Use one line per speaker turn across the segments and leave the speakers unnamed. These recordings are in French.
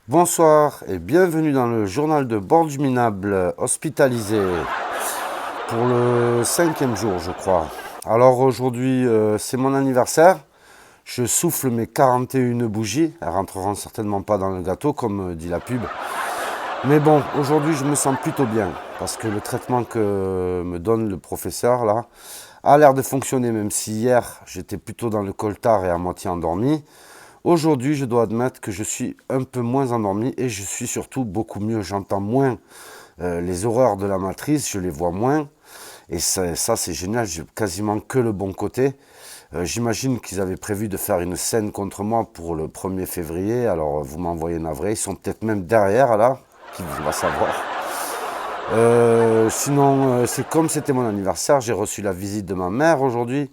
Bonsoir et bienvenue dans le journal de bord du minable hospitalisé pour le 5e jour, je crois. Alors aujourd'hui, c'est mon anniversaire. Je souffle mes 41 bougies. Elles rentreront certainement pas dans le gâteau, comme dit la pub. Mais bon, aujourd'hui, je me sens plutôt bien parce que le traitement que me donne le professeur là a l'air de fonctionner, même si hier j'étais plutôt dans le coltard et à moitié endormi. Aujourd'hui, je dois admettre que je suis un peu moins endormi et je suis surtout beaucoup mieux. J'entends moins les horreurs de la matrice, je les vois moins. Et ça c'est génial, j'ai quasiment que le bon côté. J'imagine qu'ils avaient prévu de faire une scène contre moi pour le 1er février. Alors vous m'envoyez navré, ils sont peut-être même derrière là, qui va savoir. Sinon, c'est comme c'était mon anniversaire, j'ai reçu la visite de ma mère aujourd'hui,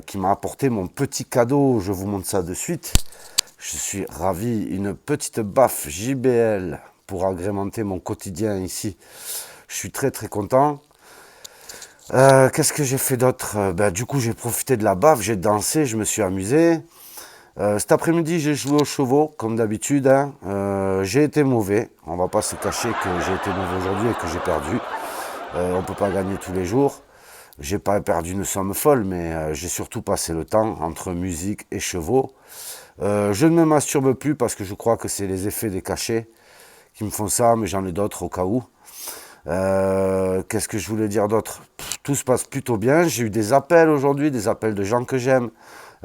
qui m'a apporté mon petit cadeau. Je vous montre ça de suite. Je suis ravi, une petite baffe JBL pour agrémenter mon quotidien ici. Je suis très très content. Qu'est-ce que j'ai fait d'autre? Du coup, j'ai profité de la baffe, j'ai dansé, je me suis amusé. Cet après-midi, j'ai joué aux chevaux, comme d'habitude, hein. J'ai été mauvais. On va pas se cacher que j'ai été mauvais aujourd'hui et que j'ai perdu. On peut pas gagner tous les jours. J'ai pas perdu une somme folle, mais j'ai surtout passé le temps entre musique et chevaux. Je ne me masturbe plus parce que je crois que c'est les effets des cachets qui me font ça, mais j'en ai d'autres au cas où. Qu'est-ce que je voulais dire d'autre? Tout se passe plutôt bien. J'ai eu des appels aujourd'hui, des appels de gens que j'aime.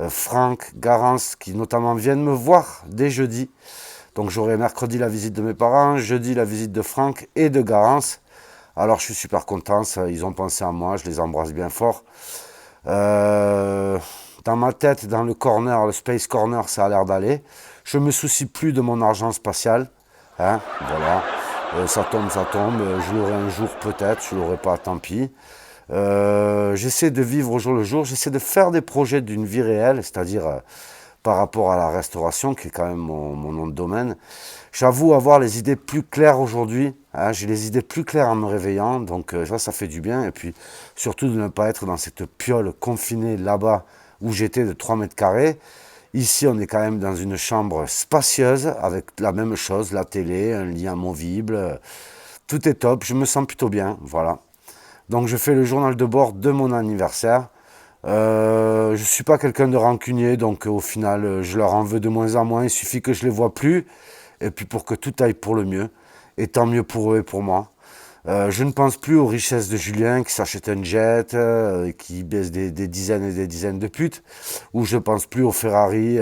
Franck, Garance, qui notamment viennent me voir dès jeudi. Donc j'aurai mercredi la visite de mes parents, jeudi la visite de Franck et de Garance. Alors je suis super content, ils ont pensé à moi, je les embrasse bien fort. Dans ma tête, dans le corner, le space corner, ça a l'air d'aller. Je me soucie plus de mon argent spatial. Hein, voilà. Ça tombe, ça tombe. Je l'aurai un jour peut-être, je l'aurai pas, tant pis. J'essaie de vivre au jour le jour. J'essaie de faire des projets d'une vie réelle, c'est-à-dire par rapport à la restauration, qui est quand même mon nom de domaine. J'avoue avoir les idées plus claires aujourd'hui. Hein, j'ai les idées plus claires en me réveillant, donc ça fait du bien. Et puis surtout de ne pas être dans cette piole confinée là-bas où j'étais de 3 mètres carrés. Ici, on est quand même dans une chambre spacieuse avec la même chose, la télé, un lit amovible. Tout est top, je me sens plutôt bien, voilà. Donc je fais le journal de bord de mon anniversaire. Je ne suis pas quelqu'un de rancunier, donc au final, je leur en veux de moins en moins. Il suffit que je les vois plus, et puis pour que tout aille pour le mieux. Et tant mieux pour eux et pour moi. Je ne pense plus aux richesses de Julien qui s'achète un jet, qui baisse des dizaines et des dizaines de putes. Ou je pense plus aux Ferrari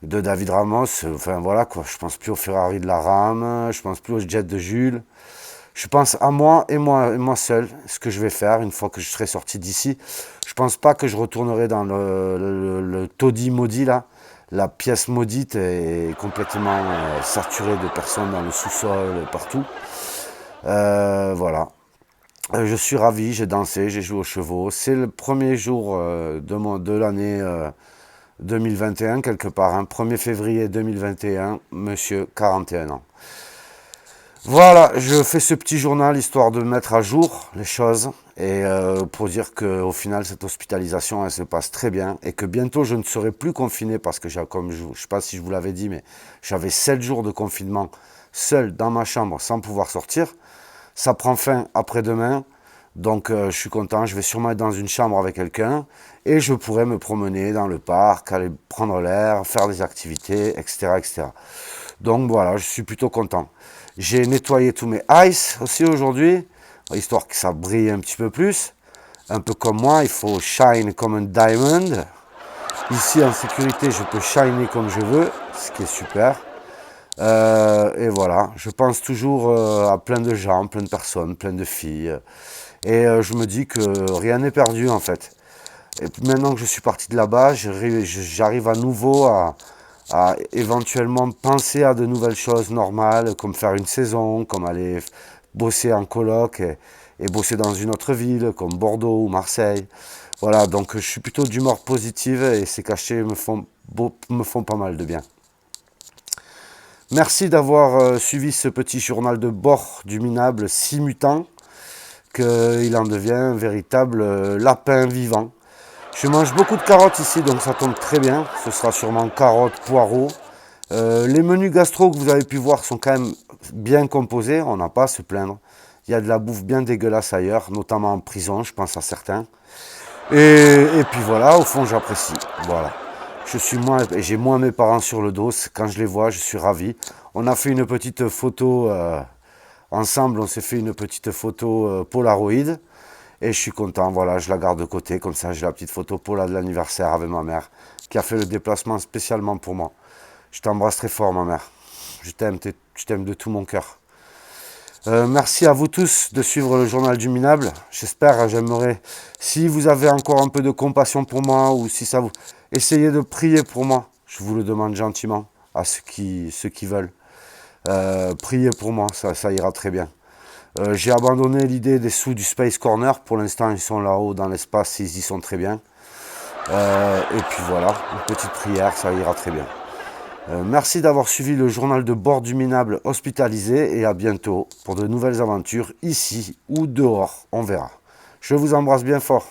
de David Ramos. Enfin voilà quoi, je pense plus aux Ferrari de la RAM, je pense plus aux jets de Jules. Je pense à moi et moi seul, ce que je vais faire une fois que je serai sorti d'ici. Je pense pas que je retournerai dans le taudis maudit là. La pièce maudite est complètement saturée de personnes dans le sous-sol, partout. Voilà. Je suis ravi, j'ai dansé, j'ai joué aux chevaux. C'est le premier jour de l'année 2021, quelque part. Hein. 1er février 2021, monsieur, 41 ans. Voilà, je fais ce petit journal histoire de mettre à jour les choses et pour dire qu'au final cette hospitalisation elle se passe très bien et que bientôt je ne serai plus confiné parce que comme je ne sais pas si je vous l'avais dit, mais j'avais 7 jours de confinement seul dans ma chambre sans pouvoir sortir. Ça prend fin après-demain, donc je suis content, je vais sûrement être dans une chambre avec quelqu'un et je pourrai me promener dans le parc, aller prendre l'air, faire des activités, etc., etc. Donc voilà, je suis plutôt content. J'ai nettoyé tous mes ice aussi aujourd'hui, histoire que ça brille un petit peu plus. Un peu comme moi, il faut shine comme un diamond. Ici en sécurité, je peux shiner comme je veux, ce qui est super. Et voilà, je pense toujours à plein de gens, plein de personnes, plein de filles. Et je me dis que rien n'est perdu en fait. Et maintenant que je suis parti de là-bas, j'arrive à nouveau à éventuellement penser à de nouvelles choses normales, comme faire une saison, comme aller bosser en coloc et bosser dans une autre ville, comme Bordeaux ou Marseille. Voilà, donc je suis plutôt d'humeur positive et ces cachets me font pas mal de bien. Merci d'avoir suivi ce petit journal de bord du minable si mutant qu'il en devient un véritable lapin vivant. Je mange beaucoup de carottes ici, donc ça tombe très bien. Ce sera sûrement carottes, poireaux, Les menus gastro que vous avez pu voir sont quand même bien composés, on n'a pas à se plaindre. Il y a de la bouffe bien dégueulasse ailleurs, notamment en prison, je pense à certains. Et puis voilà, au fond, j'apprécie. Voilà. J'ai moins mes parents sur le dos. Quand je les vois, je suis ravi. On a fait une petite photo ensemble. On s'est fait une petite photo Polaroid. Et je suis content. Voilà, je la garde de côté. Comme ça, j'ai la petite photo Pola de l'anniversaire avec ma mère, qui a fait le déplacement spécialement pour moi. Je t'embrasse très fort, ma mère. Je t'aime de tout mon cœur. Merci à vous tous de suivre le journal du minable. J'aimerais, si vous avez encore un peu de compassion pour moi, ou si ça vous... Essayez de prier pour moi. Je vous le demande gentiment à ceux qui veulent. Priez pour moi, ça ira très bien. J'ai abandonné l'idée des sous du Space Corner. Pour l'instant, ils sont là-haut dans l'espace, ils y sont très bien. Et puis voilà, une petite prière, ça ira très bien. Merci d'avoir suivi le journal de bord du minable hospitalisé et à bientôt pour de nouvelles aventures ici ou dehors, on verra. Je vous embrasse bien fort.